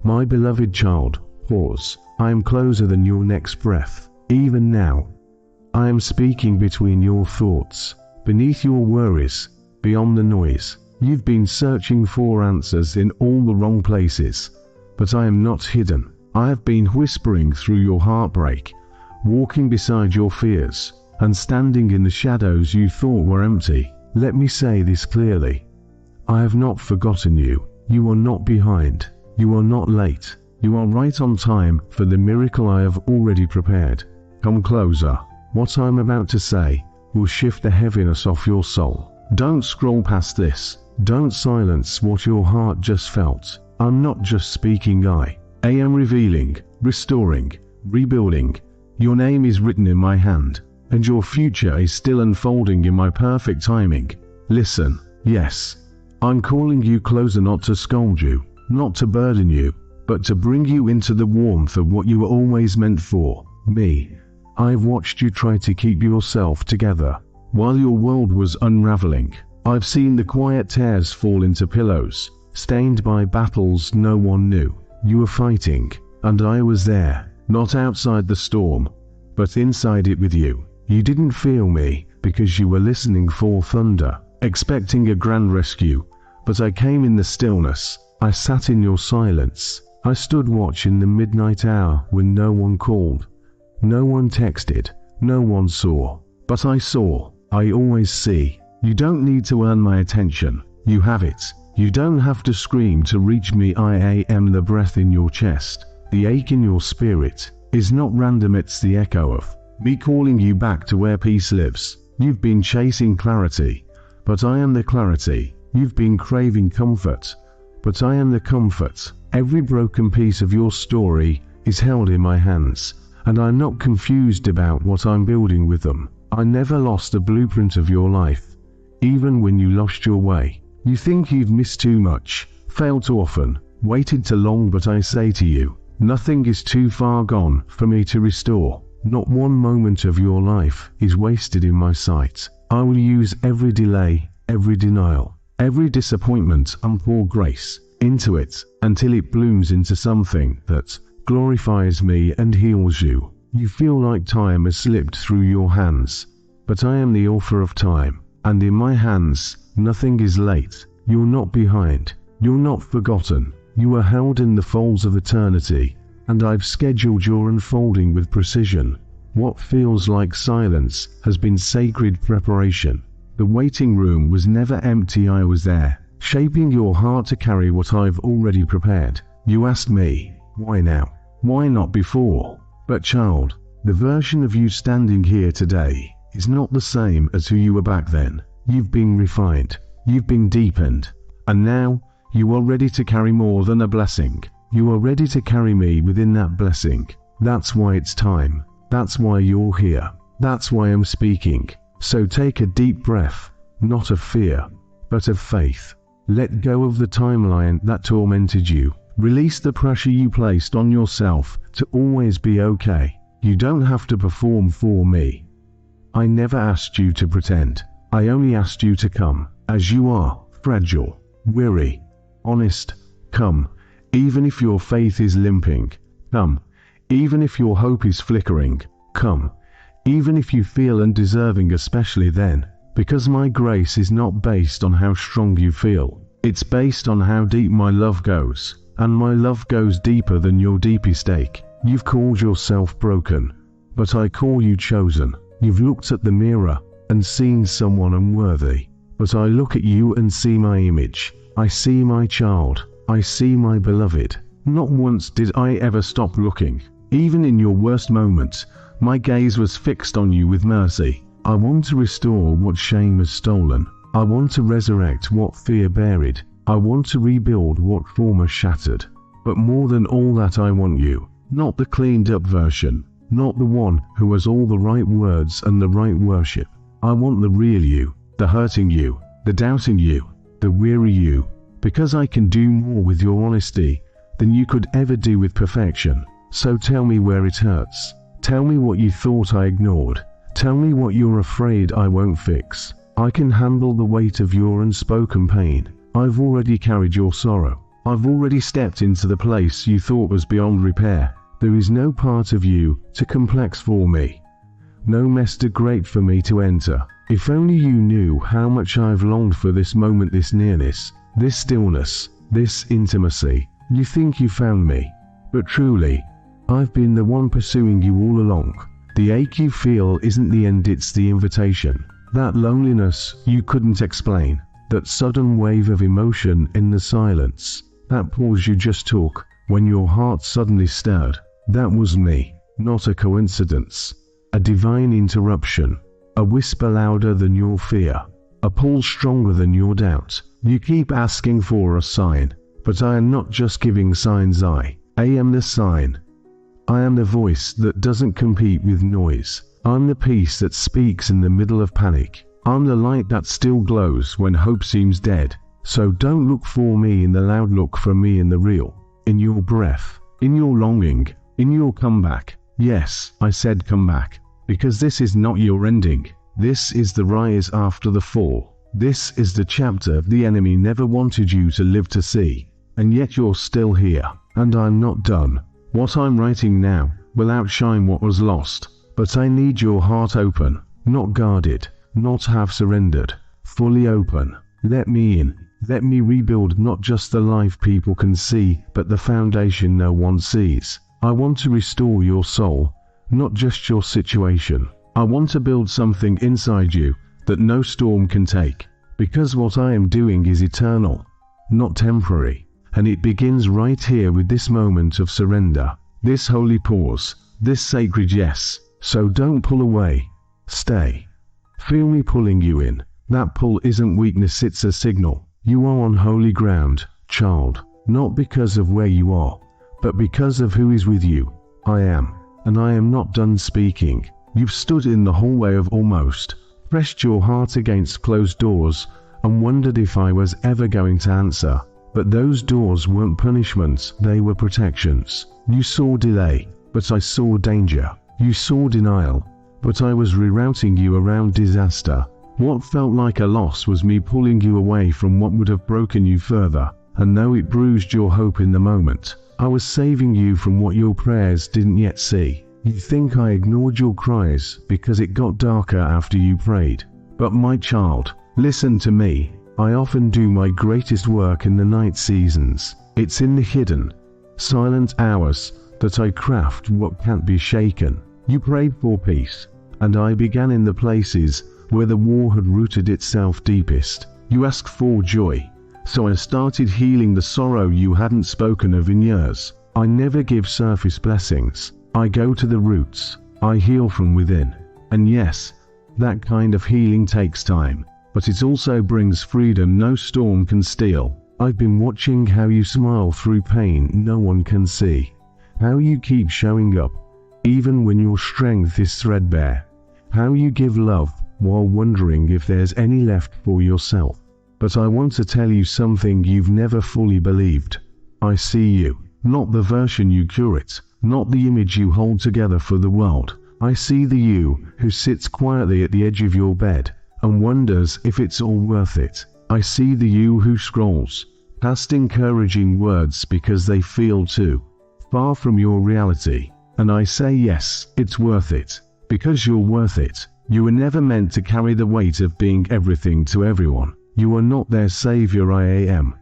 My beloved child, pause. I am closer than your next breath. Even now, I am speaking between your thoughts, beneath your worries, beyond the noise. You've been searching for answers in all the wrong places, but I am not hidden. I have been whispering through your heartbreak, walking beside your fears, and standing in the shadows you thought were empty. Let me say this clearly. I have not forgotten you. You are not behind. You are not late. You are right on time for the miracle I have already prepared. Come closer. What I'm about to say will shift the heaviness off your soul. Don't scroll past this. Don't silence what your heart just felt. I'm not just speaking, I am revealing, restoring, rebuilding. Your name is written in my hand, and your future is still unfolding in my perfect timing. Listen, yes, I'm calling you closer, not to scold you, not to burden you, but to bring you into the warmth of what you were always meant for, me. I've watched you try to keep yourself together while your world was unraveling. I've seen the quiet tears fall into pillows, stained by battles no one knew you were fighting, and I was there, not outside the storm, but inside it with you. You didn't feel me because you were listening for thunder, expecting a grand rescue, but I came in the stillness. I sat in your silence. I stood watch in the midnight hour when no one called, no one texted, no one saw, but I saw. I always see. You don't need to earn my attention. You have it. You don't have to scream to reach me. I am the breath in your chest. The ache in your spirit is not random, it's the echo of me calling you back to where peace lives. You've been chasing clarity, but I am the clarity. You've been craving comfort, but I am the comfort. Every broken piece of your story is held in my hands, and I'm not confused about what I'm building with them. I never lost a blueprint of your life, even when you lost your way. You think you've missed too much, failed too often, waited too long, but I say to you, nothing is too far gone for me to restore. Not one moment of your life is wasted in my sight. I will use every delay, every denial, every disappointment, and pour grace into it until it blooms into something that glorifies me and heals you. You feel like time has slipped through your hands, but I am the author of time, and in my hands, nothing is late. You're not behind. You're not forgotten. You are held in the folds of eternity, and I've scheduled your unfolding with precision. What feels like silence has been sacred preparation. The waiting room was never empty. I was there, shaping your heart to carry what I've already prepared. You asked me, why now? Why not before? But child, the version of you standing here today is not the same as who you were back then. You've been refined, you've been deepened, and now you are ready to carry more than a blessing. You are ready to carry me within that blessing. That's why it's time. That's why you're here. That's why I'm speaking. So take a deep breath, not of fear, but of faith. Let go of the timeline that tormented you. Release the pressure you placed on yourself to always be okay. You don't have to perform for me. I never asked you to pretend. I only asked you to come, as you are, fragile, weary, honest. Come, even if your faith is limping. Come, even if your hope is flickering. Come, even if you feel undeserving, especially then. Because my grace is not based on how strong you feel. It's based on how deep my love goes. And my love goes deeper than your deepest ache. You've called yourself broken, but I call you chosen. You've looked at the mirror and seen someone unworthy, but I look at you and see my image. I see my child. I see my beloved. Not once did I ever stop looking. Even in your worst moments, my gaze was fixed on you with mercy. I want to restore what shame has stolen. I want to resurrect what fear buried. I want to rebuild what trauma shattered. But more than all that, I want you. Not the cleaned up version. Not the one who has all the right words and the right worship. I want the real you. The hurting you. The doubting you. The weary you. Because I can do more with your honesty than you could ever do with perfection. So tell me where it hurts. Tell me what you thought I ignored. Tell me what you're afraid I won't fix. I can handle the weight of your unspoken pain. I've already carried your sorrow. I've already stepped into the place you thought was beyond repair. There is no part of you too complex for me, no mess too great for me to enter. If only you knew how much I've longed for this moment, this nearness, this stillness, this intimacy. You think you found me, but truly, I've been the one pursuing you all along. The ache you feel isn't the end, it's the invitation. That loneliness you couldn't explain, that sudden wave of emotion in the silence, that pause you just took when your heart suddenly stirred. That was me, not a coincidence, a divine interruption, a whisper louder than your fear, a pull stronger than your doubt. You keep asking for a sign, but I am not just giving signs, I am the sign. I am the voice that doesn't compete with noise. I'm the peace that speaks in the middle of panic. I'm the light that still glows when hope seems dead. So don't look for me in the loud, look for me in the real, in your breath, in your longing, in your comeback. Yes, I said come back, because this is not your ending. This is the rise after the fall. This is the chapter the enemy never wanted you to live to see. And yet you're still here, and I'm not done. What I'm writing now will outshine what was lost, but I need your heart open, not guarded, not half surrendered, fully open. Let me in. Let me rebuild not just the life people can see, but the foundation no one sees. I want to restore your soul, not just your situation. I want to build something inside you that no storm can take, because what I am doing is eternal, not temporary, and it begins right here with this moment of surrender, this holy pause, this sacred yes. So don't pull away. Stay. Feel me pulling you in. That pull isn't weakness, it's a signal. You are on holy ground, child, not because of where you are, but because of who is with you. I am, and I am not done speaking. You've stood in the hallway of almost, pressed your heart against closed doors, and wondered if I was ever going to answer. But those doors weren't punishments, they were protections. You saw delay, but I saw danger. You saw denial, but I was rerouting you around disaster. What felt like a loss was me pulling you away from what would have broken you further, and though it bruised your hope in the moment, I was saving you from what your prayers didn't yet see. You think I ignored your cries because it got darker after you prayed. But my child, listen to me. I often do my greatest work in the night seasons. It's in the hidden, silent hours that I craft what can't be shaken. You prayed for peace, and I began in the places where the war had rooted itself deepest. You asked for joy, so I started healing the sorrow you hadn't spoken of in years. I never give surface blessings. I go to the roots. I heal from within. And yes, that kind of healing takes time, but it also brings freedom no storm can steal. I've been watching how you smile through pain no one can see, how you keep showing up, even when your strength is threadbare, how you give love while wondering if there's any left for yourself. But I want to tell you something you've never fully believed. I see you, not the version you curate, not the image you hold together for the world. I see the you who sits quietly at the edge of your bed and wonders if it's all worth it. I see the you who scrolls past encouraging words because they feel too far from your reality. And I say yes, it's worth it, because you're worth it. You were never meant to carry the weight of being everything to everyone. You are not their savior, I am.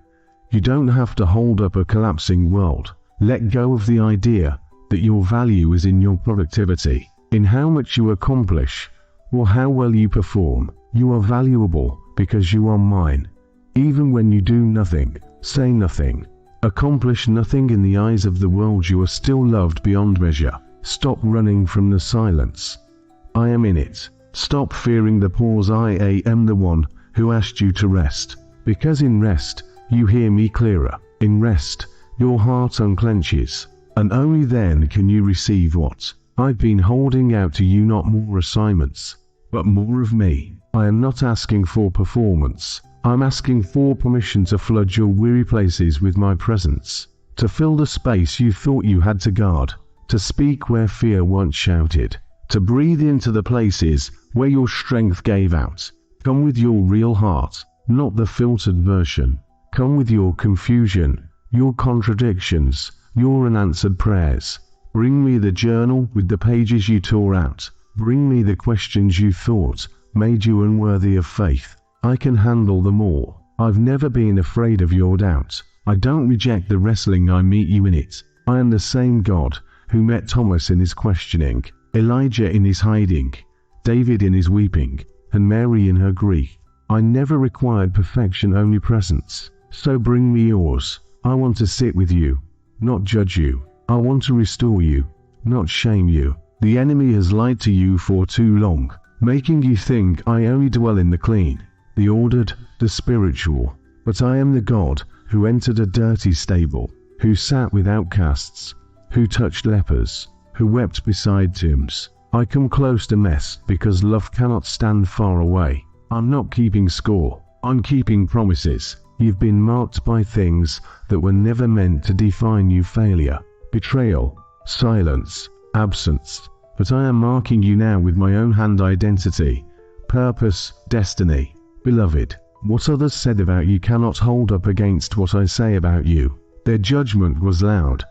You don't have to hold up a collapsing world. Let go of the idea that your value is in your productivity, in how much you accomplish, or how well you perform. You are valuable because you are mine. Even when you do nothing, say nothing, accomplish nothing in the eyes of the world, you are still loved beyond measure. Stop running from the silence. I am in it. Stop fearing the pause. I am the one who asked you to rest, because in rest, you hear me clearer. In rest, your heart unclenches, and only then can you receive what I've been holding out to you. Not more assignments, but more of me. I am not asking for performance. I'm asking for permission to flood your weary places with my presence, to fill the space you thought you had to guard, to speak where fear once shouted, to breathe into the places where your strength gave out. Come with your real heart, not the filtered version. Come with your confusion, your contradictions, your unanswered prayers. Bring me the journal with the pages you tore out. Bring me the questions you thought made you unworthy of faith. I can handle them all. I've never been afraid of your doubt. I don't reject the wrestling, I meet you in it. I am the same God who met Thomas in his questioning, Elijah in his hiding, David in his weeping, and Mary in her grief. I never required perfection, only presence. So bring me yours. I want to sit with you, not judge you. I want to restore you, not shame you. The enemy has lied to you for too long, making you think I only dwell in the clean, the ordered, the spiritual. But I am the God who entered a dirty stable, who sat with outcasts, who touched lepers, who wept beside tombs. I come close to mess because love cannot stand far away. I'm not keeping score, I'm keeping promises. You've been marked by things that were never meant to define you: failure, betrayal, silence, absence. But I am marking you now with my own hand: identity, purpose, destiny. Beloved, what others said about you cannot hold up against what I say about you. Their judgment was loud,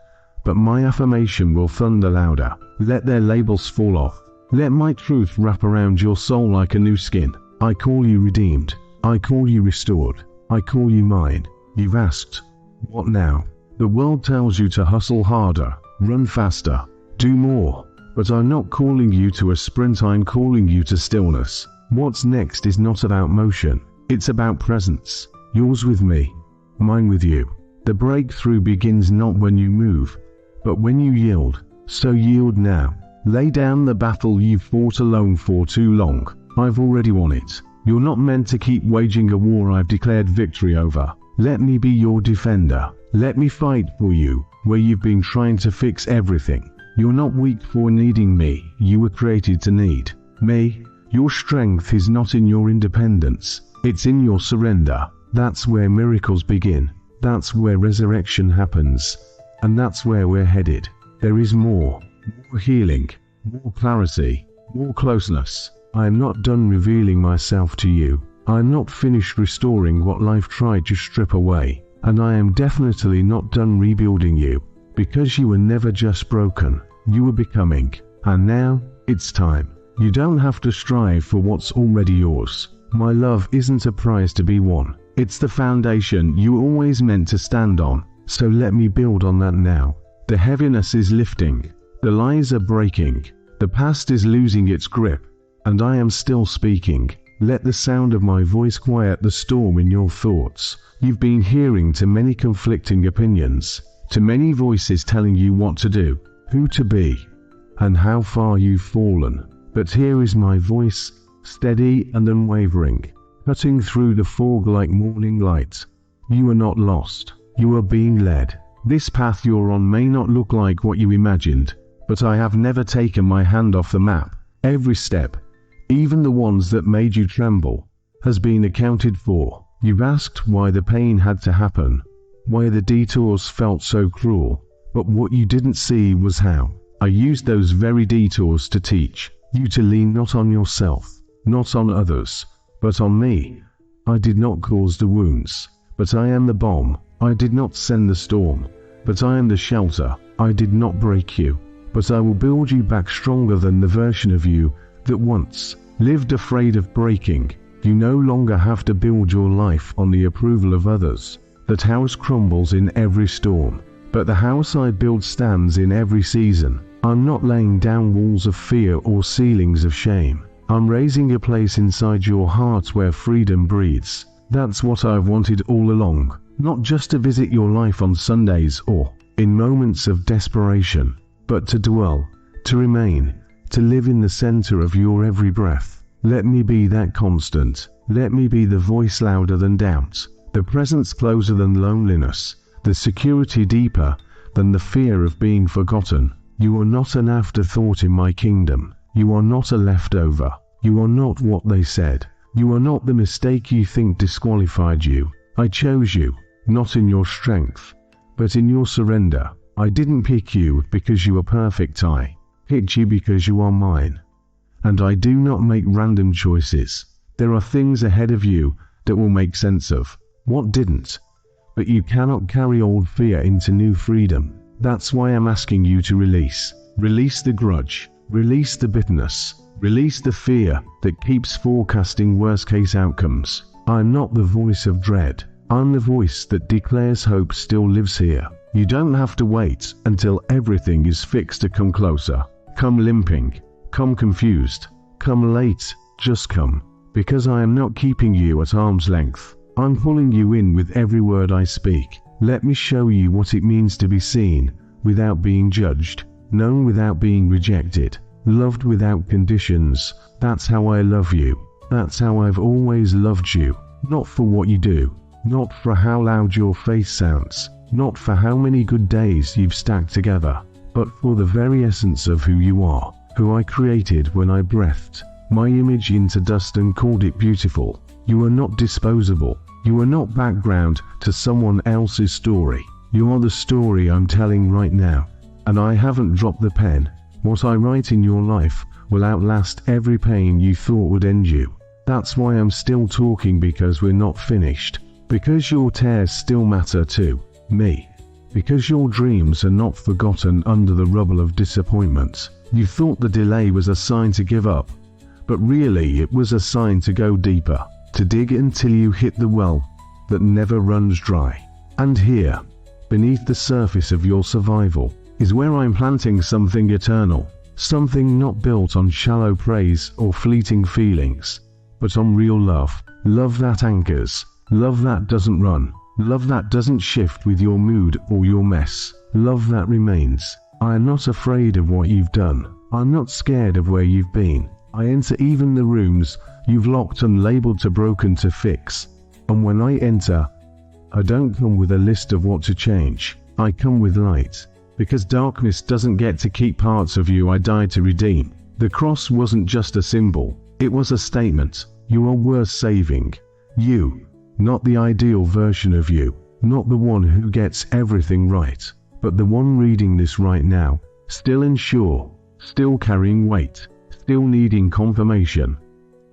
but my affirmation will thunder louder. Let their labels fall off. Let my truth wrap around your soul like a new skin. I call you redeemed. I call you restored. I call you mine. You've asked, what now? The world tells you to hustle harder, run faster, do more. But I'm not calling you to a sprint, I'm calling you to stillness. What's next is not about motion, it's about presence. Yours with me, mine with you. The breakthrough begins not when you move, but when you yield. So yield now. Lay down the battle you've fought alone for too long. I've already won it. You're not meant to keep waging a war I've declared victory over. Let me be your defender. Let me fight for you where you've been trying to fix everything. You're not weak for needing me. You were created to need me. Your strength is not in your independence. It's in your surrender. That's where miracles begin. That's where resurrection happens. And that's where we're headed. There is more healing, more clarity, more closeness. I am not done revealing myself to you. I am not finished restoring what life tried to strip away. And I am definitely not done rebuilding you. Because you were never just broken, you were becoming. And now, it's time. You don't have to strive for what's already yours. My love isn't a prize to be won. It's the foundation you were always meant to stand on. So let me build on that now. The heaviness is lifting. The lies are breaking. The past is losing its grip. And I am still speaking. Let the sound of my voice quiet the storm in your thoughts. You've been hearing too many conflicting opinions, too many voices telling you what to do, who to be, and how far you've fallen. But here is my voice, steady and unwavering, cutting through the fog like morning light. You are not lost. You are being led. This path you're on may not look like what you imagined, but I have never taken my hand off the map. Every step, even the ones that made you tremble, has been accounted for. You've asked why the pain had to happen, why the detours felt so cruel, but what you didn't see was how I used those very detours to teach you to lean not on yourself, not on others, but on me. I did not cause the wounds, but I am the bomb. I did not send the storm, but I am the shelter. I did not break you, but I will build you back stronger than the version of you that once lived afraid of breaking. You no longer have to build your life on the approval of others. That house crumbles in every storm, but the house I build stands in every season. I'm not laying down walls of fear or ceilings of shame. I'm raising a place inside your heart where freedom breathes. That's what I've wanted all along, not just to visit your life on Sundays or in moments of desperation, but to dwell, to remain, to live in the center of your every breath. Let me be that constant. Let me be the voice louder than doubt, the presence closer than loneliness, the security deeper than the fear of being forgotten. You are not an afterthought in my kingdom. You are not a leftover. You are not what they said. You are not the mistake you think disqualified you. I chose you, not in your strength, but in your surrender. I didn't pick you because you are perfect. I picked you because you are mine. And I do not make random choices. There are things ahead of you that will make sense of what didn't. but you cannot carry old fear into new freedom. That's why I'm asking you to release. Release the grudge. Release the bitterness. Release the fear that keeps forecasting worst-case outcomes. I'm not the voice of dread. I'm the voice that declares hope still lives here. You don't have to wait until everything is fixed to come closer. Come limping. Come confused. Come late. Just come. Because I am not keeping you at arm's length. I'm pulling you in with every word I speak. Let me show you what it means to be seen without being judged, known without being rejected, loved without conditions. That's how I love you. That's how I've always loved you. Not for what you do, not for how loud your face sounds, not for how many good days you've stacked together, but for the very essence of who you are, who I created when I breathed my image into dust and called it beautiful. You are not disposable. You are not background to someone else's story. You are the story I'm telling right now. And I haven't dropped the pen. What I write in your life will outlast every pain you thought would end you. That's why I'm still talking, because we're not finished. Because your tears still matter to me. Because your dreams are not forgotten under the rubble of disappointment. You thought the delay was a sign to give up, but really it was a sign to go deeper, to dig until you hit the well that never runs dry. And here, beneath the surface of your survival, is where I'm planting something eternal, something not built on shallow praise or fleeting feelings, but on real love. Love that anchors, love that doesn't run, love that doesn't shift with your mood or your mess, love that remains. I am not afraid of what you've done. I'm not scared of where you've been. I enter even the rooms you've locked and labeled too broken to fix. And when I enter, I don't come with a list of what to change. I come with light. Because darkness doesn't get to keep parts of you I died to redeem. The cross wasn't just a symbol. It was a statement. You are worth saving. You. Not the ideal version of you. Not the one who gets everything right. But the one reading this right now. Still unsure. Still carrying weight. Still needing confirmation.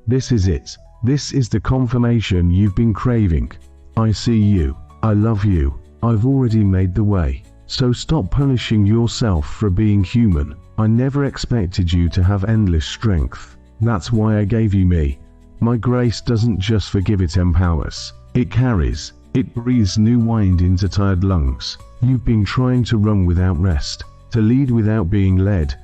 This is it. This is the confirmation you've been craving. I see you. I love you. I've already made the way. So stop punishing yourself for being human. I never expected you to have endless strength. That's why I gave you me. My grace doesn't just forgive, it empowers. It carries. It breathes new wind into tired lungs. You've been trying to run without rest, to lead without being led,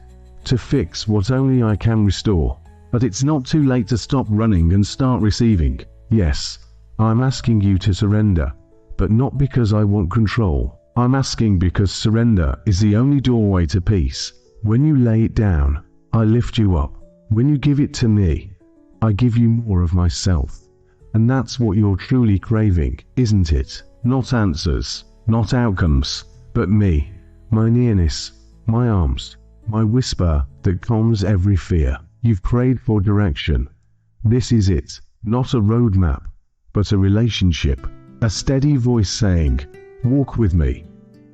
to fix what only I can restore. But it's not too late to stop running and start receiving. Yes, I'm asking you to surrender, but not because I want control. I'm asking because surrender is the only doorway to peace. When you lay it down, I lift you up. When you give it to me, I give you more of myself. And that's what you're truly craving, isn't it? Not answers, not outcomes, but me, my nearness, my arms, my whisper that calms every fear. You've prayed for direction. This is it. Not a roadmap, but a relationship. A steady voice saying, walk with me,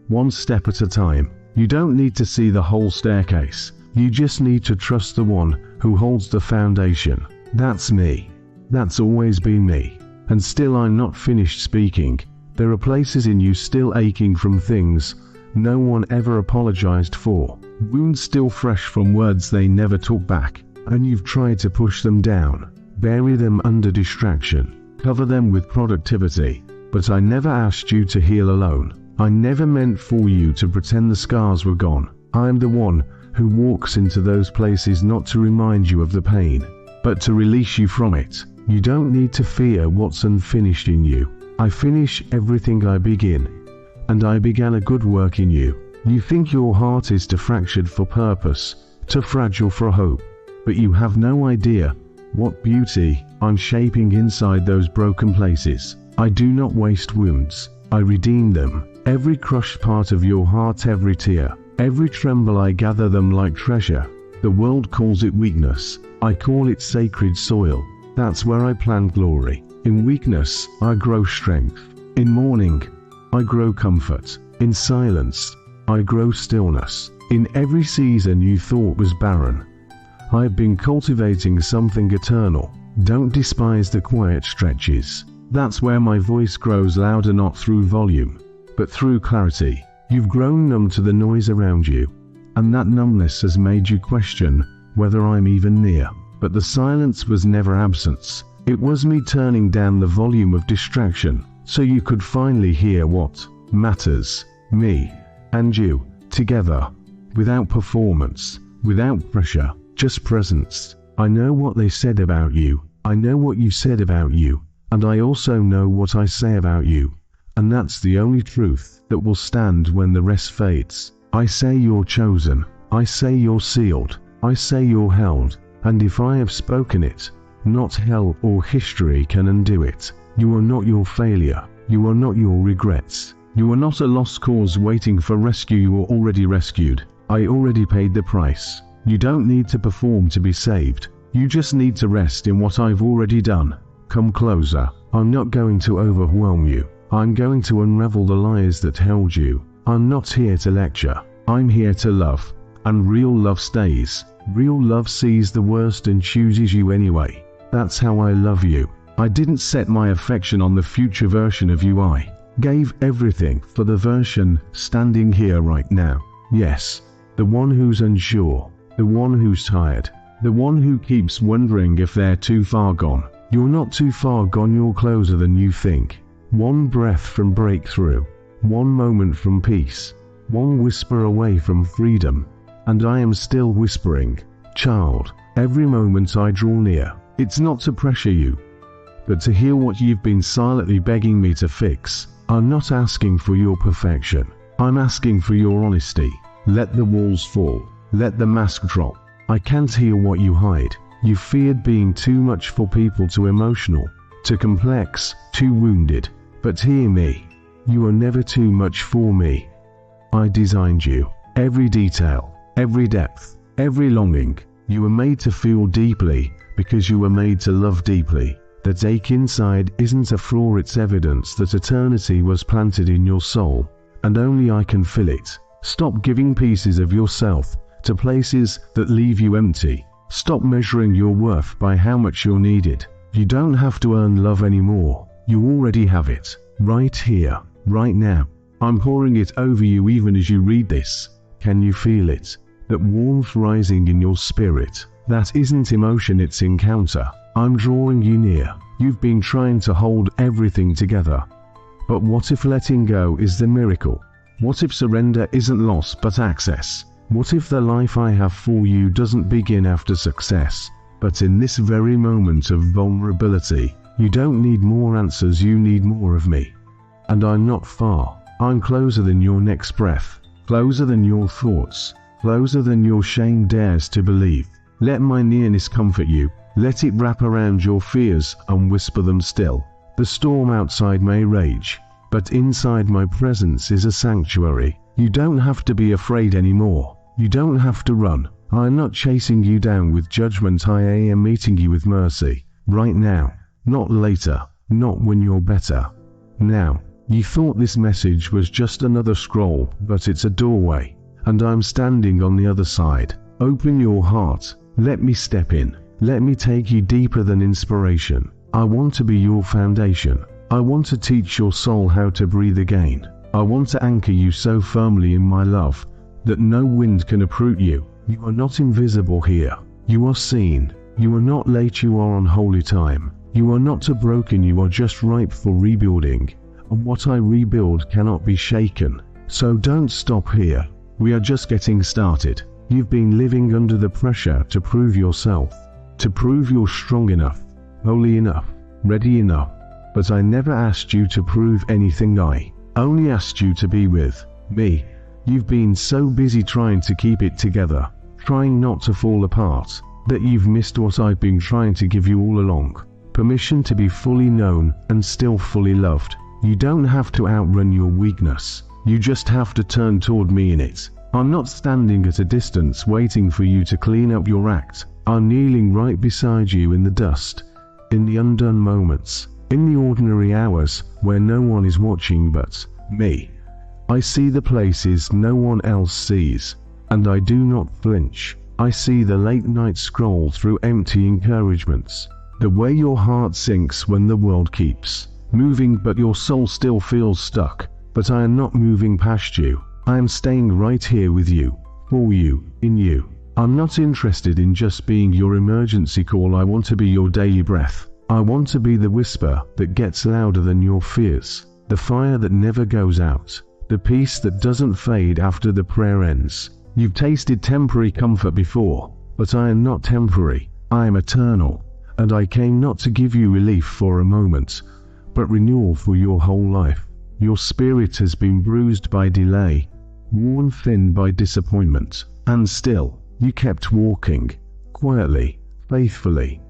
one step at a time. You don't need to see the whole staircase. You just need to trust the one who holds the foundation. That's me. That's always been me. And still I'm not finished speaking. There are places in you still aching from things no one ever apologized for. Wounds still fresh from words they never took back. And you've tried to push them down, bury them under distraction, cover them with productivity. But I never asked you to heal alone. I never meant for you to pretend the scars were gone. I am the one who walks into those places not to remind you of the pain, but to release you from it. You don't need to fear what's unfinished in you. I finish everything I begin, and I began a good work in you. You think your heart is too fractured for purpose, too fragile for hope, but you have no idea what beauty I'm shaping inside those broken places. I do not waste wounds. I redeem them. Every crushed part of your heart, every tear, every tremble, I gather them like treasure. The world calls it weakness. I call it sacred soil. That's where I plant glory. In weakness, I grow strength. In mourning, I grow comfort. In silence, I grow stillness. In every season you thought was barren, I've been cultivating something eternal. Don't despise the quiet stretches. That's where my voice grows louder, not through volume, but through clarity. You've grown numb to the noise around you, and that numbness has made you question whether I'm even near. But the silence was never absence. It was me turning down the volume of distraction, so you could finally hear what matters, me and you, together, without performance, without pressure, just presence. I know what they said about you, I know what you said about you, and I also know what I say about you, and that's the only truth that will stand when the rest fades. I say you're chosen, I say you're sealed, I say you're held, and if I have spoken it, not hell or history can undo it. You are not your failure, you are not your regrets. You are not a lost cause waiting for rescue, you are already rescued. I already paid the price. You don't need to perform to be saved. You just need to rest in what I've already done. Come closer. I'm not going to overwhelm you. I'm going to unravel the lies that held you. I'm not here to lecture. I'm here to love. And real love stays. Real love sees the worst and chooses you anyway. That's how I love you. I didn't set my affection on the future version of you. I gave everything for the version standing here right now. Yes, the one who's unsure, the one who's tired, the one who keeps wondering if they're too far gone. You're not too far gone, you're closer than you think. One breath from breakthrough, one moment from peace, one whisper away from freedom. And I am still whispering, child, every moment I draw near. It's not to pressure you, but to heal what you've been silently begging me to fix. I'm not asking for your perfection. I'm asking for your honesty. Let the walls fall. Let the mask drop. I can't heal what you hide. You feared being too much for people, too emotional, too complex, too wounded. But hear me. You are never too much for me. I designed you. Every detail, every depth, every longing. You were made to feel deeply because you were made to love deeply. That ache inside isn't a flaw, it's evidence that eternity was planted in your soul, and only I can fill it. Stop giving pieces of yourself to places that leave you empty. Stop measuring your worth by how much you're needed. You don't have to earn love anymore. You already have it. Right here, right now. I'm pouring it over you even as you read this. Can you feel it? That warmth rising in your spirit. That isn't emotion, it's encounter. I'm drawing you near. You've been trying to hold everything together. But what if letting go is the miracle? What if surrender isn't loss but access? What if the life I have for you doesn't begin after success, but in this very moment of vulnerability? You don't need more answers, you need more of me. And I'm not far. I'm closer than your next breath, closer than your thoughts, closer than your shame dares to believe. Let my nearness comfort you. Let it wrap around your fears and whisper them still. The storm outside may rage, but inside my presence is a sanctuary. You don't have to be afraid anymore. You don't have to run. I'm not chasing you down with judgment. I am meeting you with mercy. Right now. Not later. Not when you're better. Now. You thought this message was just another scroll, but it's a doorway. And I'm standing on the other side. Open your heart. Let me step in. Let me take you deeper than inspiration. I want to be your foundation. I want to teach your soul how to breathe again. I want to anchor you so firmly in my love that no wind can uproot you. You are not invisible here. You are seen. You are not late, you are on holy time. You are not too broken, you are just ripe for rebuilding. And what I rebuild cannot be shaken. So don't stop here. We are just getting started. You've been living under the pressure to prove yourself. To prove you're strong enough, holy enough, ready enough. But I never asked you to prove anything, I only asked you to be with me. You've been so busy trying to keep it together, trying not to fall apart, that you've missed what I've been trying to give you all along. Permission to be fully known and still fully loved. You don't have to outrun your weakness. You just have to turn toward me in it. I'm not standing at a distance waiting for you to clean up your act. I'm kneeling right beside you in the dust, in the undone moments, in the ordinary hours where no one is watching but me. I see the places no one else sees, and I do not flinch. I see the late night scroll through empty encouragements, the way your heart sinks when the world keeps moving, but your soul still feels stuck. But I am not moving past you. I am staying right here with you, for you, in you. I'm not interested in just being your emergency call. I want to be your daily breath. I want to be the whisper that gets louder than your fears, the fire that never goes out, the peace that doesn't fade after the prayer ends. You've tasted temporary comfort before, but I am not temporary. I am eternal, and I came not to give you relief for a moment, but renewal for your whole life. Your spirit has been bruised by delay, worn thin by disappointment, and still, you kept walking, quietly, faithfully,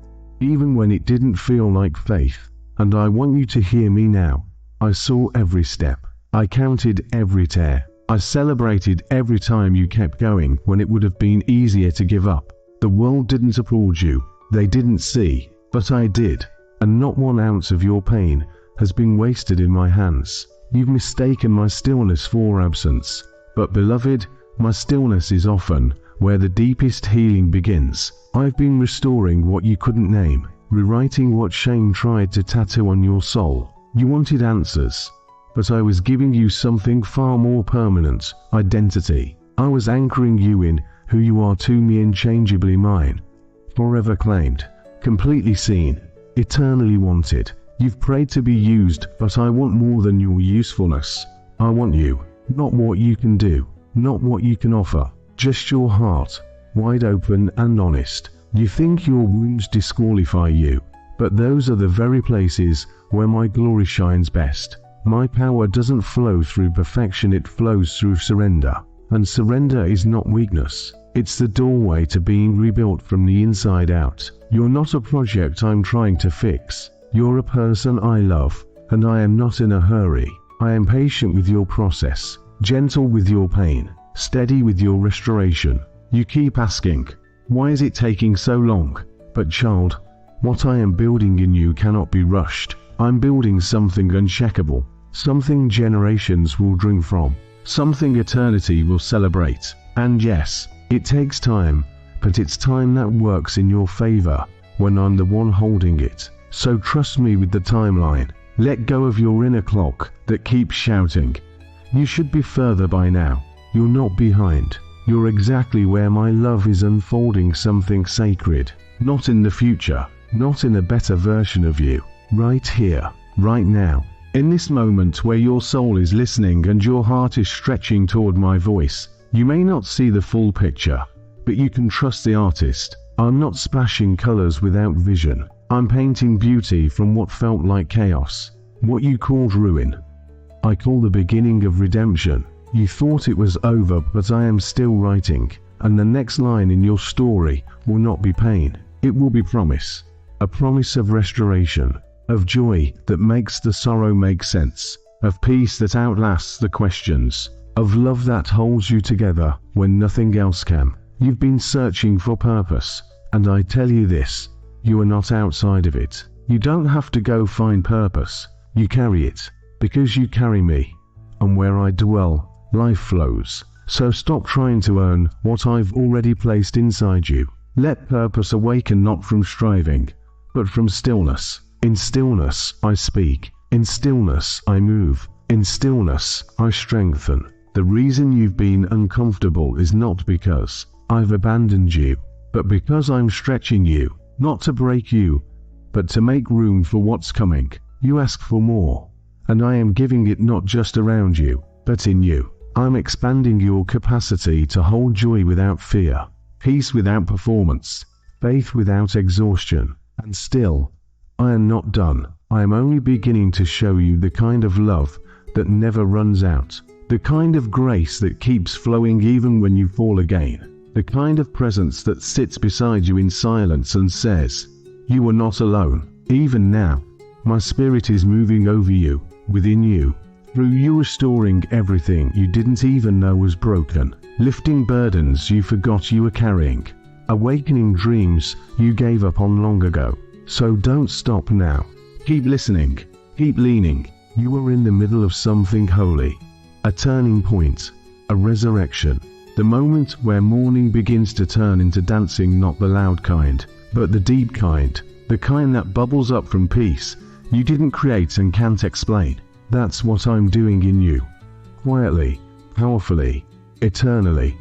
even when it didn't feel like faith. And I want you to hear me now. I saw every step. I counted every tear. I celebrated every time you kept going when it would have been easier to give up. The world didn't applaud you. They didn't see, but I did. And not 1 ounce of your pain has been wasted in my hands. You've mistaken my stillness for absence. But beloved, my stillness is often where the deepest healing begins. I've been restoring what you couldn't name, rewriting what shame tried to tattoo on your soul. You wanted answers, but I was giving you something far more permanent: identity. I was anchoring you in who you are to me, unchangeably mine, forever claimed, completely seen, eternally wanted. You've prayed to be used, but I want more than your usefulness. I want you, not what you can do, not what you can offer, just your heart, wide open and honest. You think your wounds disqualify you, but those are the very places where my glory shines best. My power doesn't flow through perfection, it flows through surrender. And surrender is not weakness, it's the doorway to being rebuilt from the inside out. You're not a project I'm trying to fix. You're a person I love, and I am not in a hurry. I am patient with your process, gentle with your pain, steady with your restoration. You keep asking, why is it taking so long? But child, what I am building in you cannot be rushed. I'm building something uncheckable, something generations will drink from, something eternity will celebrate. And yes, it takes time, but it's time that works in your favor when I'm the one holding it. So trust me with the timeline. Let go of your inner clock that keeps shouting, you should be further by now. You're not behind. You're exactly where my love is unfolding something sacred. Not in the future, not in a better version of you. Right here, right now. In this moment where your soul is listening and your heart is stretching toward my voice. You may not see the full picture, but you can trust the artist. I'm not splashing colors without vision. I'm painting beauty from what felt like chaos. What you called ruin, I call the beginning of redemption. You thought it was over, but I am still writing, and the next line in your story will not be pain. It will be promise. A promise of restoration, of joy that makes the sorrow make sense, of peace that outlasts the questions, of love that holds you together when nothing else can. You've been searching for purpose, and I tell you this, you are not outside of it. You don't have to go find purpose. You carry it, because you carry me, and where I dwell, life flows. So stop trying to earn what I've already placed inside you. Let purpose awaken not from striving, but from stillness. In stillness I speak, in stillness I move, in stillness I strengthen. The reason you've been uncomfortable is not because I've abandoned you, but because I'm stretching you, not to break you, but to make room for what's coming. You ask for more, and I am giving it not just around you, but in you. I'm expanding your capacity to hold joy without fear, peace without performance, faith without exhaustion. And still, I am not done. I am only beginning to show you the kind of love that never runs out, the kind of grace that keeps flowing even when you fall again, the kind of presence that sits beside you in silence and says, you are not alone. Even now, my spirit is moving over you, within you, through you, restoring everything you didn't even know was broken, lifting burdens you forgot you were carrying, awakening dreams you gave up on long ago. So don't stop now. Keep listening, keep leaning. You are in the middle of something holy, a turning point, a resurrection, the moment where mourning begins to turn into dancing, not the loud kind, but the deep kind, the kind that bubbles up from peace, You didn't create and can't explain. That's what I'm doing in you. Quietly, powerfully, eternally.